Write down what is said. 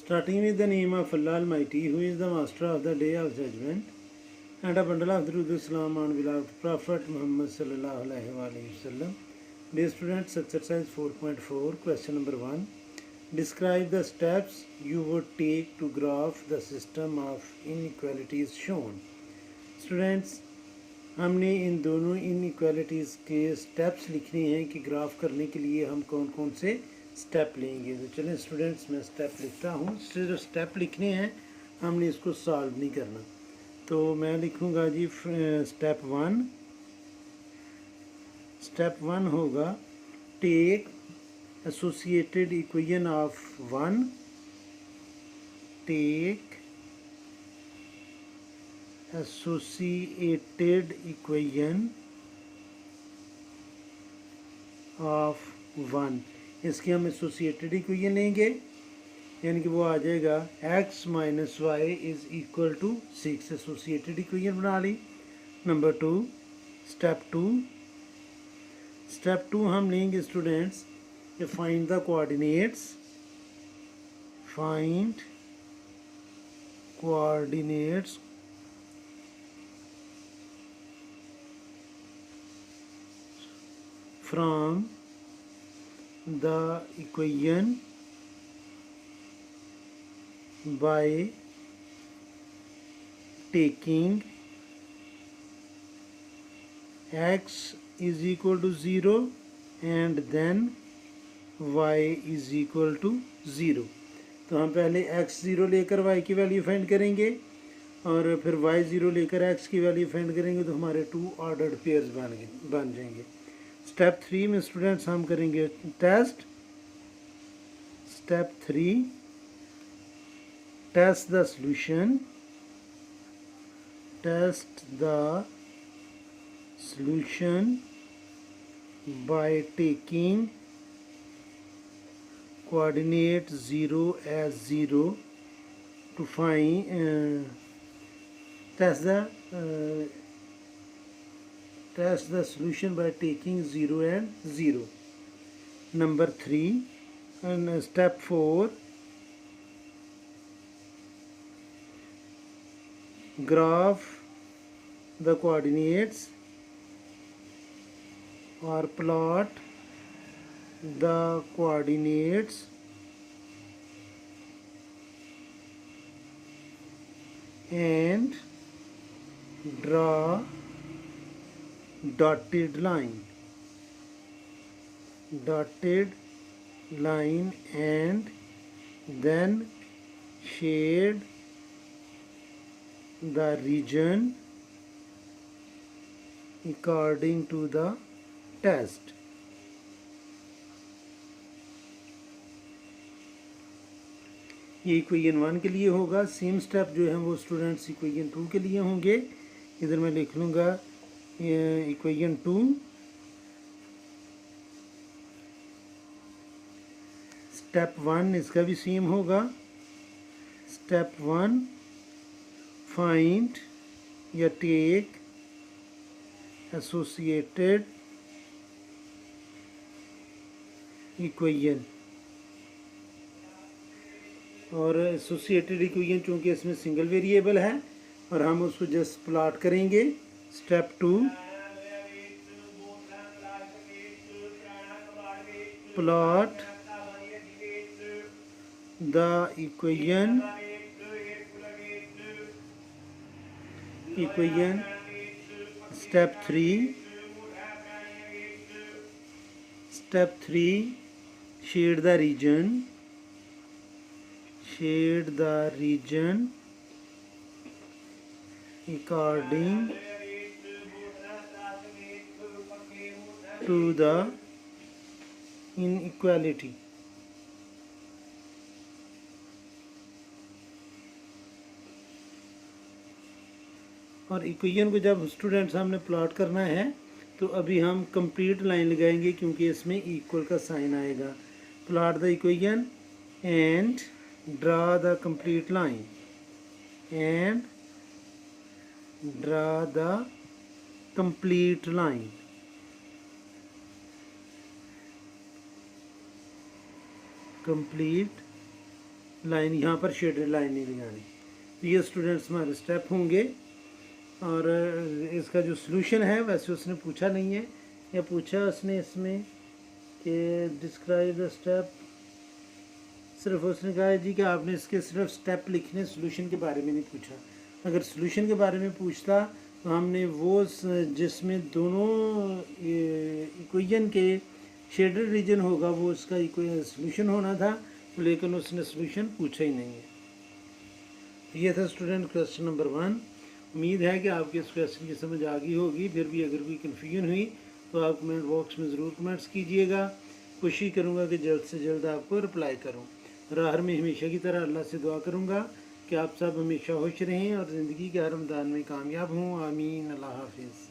Starting with the name of Allah Almighty, who is the master of the day of judgment, and a bundle of truth Islam on beloved Prophet Muhammad sallallahu alaihi wasallam. Dear students, exercise 4.4, question number 1. Describe the steps you would take to graph the system of inequalities shown. Students, हमने इन दोनों inequalities के steps लिखने हैं कि graph करने के लिए हम कौन कौन से स्टेप लेंगे। तो चलें स्टूडेंट्स, मैं स्टेप लिखता हूँ। जो स्टेप लिखने हैं हमने इसको सॉल्व नहीं करना। तो मैं लिखूँगा जी स्टेप 1। स्टेप 1 होगा take associated equation of 1, take associated equation of 1। इसकी हम एसोसिएटेड इक्वेशन लेंगे, यानी कि वो आ जाएगा x minus y is equal to 6। Associated equation बना ली। Number 2, step 2। स्टेप 2 हम लेंगे स्टूडेंट्स कि find the coordinates, find coordinates from the equation by taking x is equal to 0 and then y is equal to 0। तो हम पहले x 0 लेकर y की वैल्यू फाइंड करेंगे और फिर y 0 लेकर x की वैल्यू फाइंड करेंगे, तो हमारे 2 ऑर्डर्ड पेयर्स बन जाएंगे। स्टेप 3 में स्टूडेंट्स हम करेंगे test. Step 3, test the solution, test the solution by taking coordinate 0 as 0 to find test the solution by taking 0 and 0। Number 3 and step 4, graph the coordinates or plot the coordinates and draw dotted line and then shade the region according to the test। ये equation 1 के लिए होगा। Same step जो है वो students equation 2 के लिए होंगे। इधर मैं लिख लूँगा इक्वेशन 2। स्टेप 1 इसका भी सेम होगा। स्टेप 1, फाइंड या टेक एसोसिएटेड इक्वेशन, और एसोसिएटेड इक्वेशन चूँकि इसमें सिंगल वेरिएबल है और हम उसको जस्ट प्लॉट करेंगे। Step 2, plot the equation step 3, shade the region according to the inequality। और इक्वेशन को जब स्टूडेंट्स हमने प्लॉट करना है तो अभी हम कंप्लीट लाइन लगाएंगे क्योंकि इसमें इक्वल का साइन आएगा। Plot the equation and draw the complete line and draw the complete line। complete line यहाँ पर शेडेड लाइन नहीं लगानी। तो ये स्टूडेंट्स हमारे स्टेप होंगे। और इसका जो सलूशन है वैसे उसने पूछा नहीं है, या पूछा उसने इसमें कि डिस्क्राइब द स्टेप, सिर्फ उसने कहा है जी कि आपने इसके सिर्फ स्टेप लिखने, सलूशन के बारे में नहीं पूछा। अगर सलूशन के बारे में पूछता तो हमने वो जिसमें दोनों इक्वेशन के शेडेड रीजन होगा वो उसका सलूशन होना था, लेकिन उसने सलूशन पूछा ही नहीं है। ये था स्टूडेंट क्वेश्चन नंबर 1। उम्मीद है कि आपके इस क्वेश्चन की समझ आ गई होगी। फिर भी अगर कोई कन्फ्यूजन हुई तो आप कमेंट बॉक्स में ज़रूर कमेंट्स कीजिएगा। कोशिश करूँगा कि जल्द से जल्द आपको रिप्लाई करूँ। और आखिर में हमेशा की तरह अल्लाह से दुआ करूँगा कि आप सब हमेशा खुश रहें और ज़िंदगी के हर मैदान में कामयाब हों। आमीन। अल्लाह हाफिज़।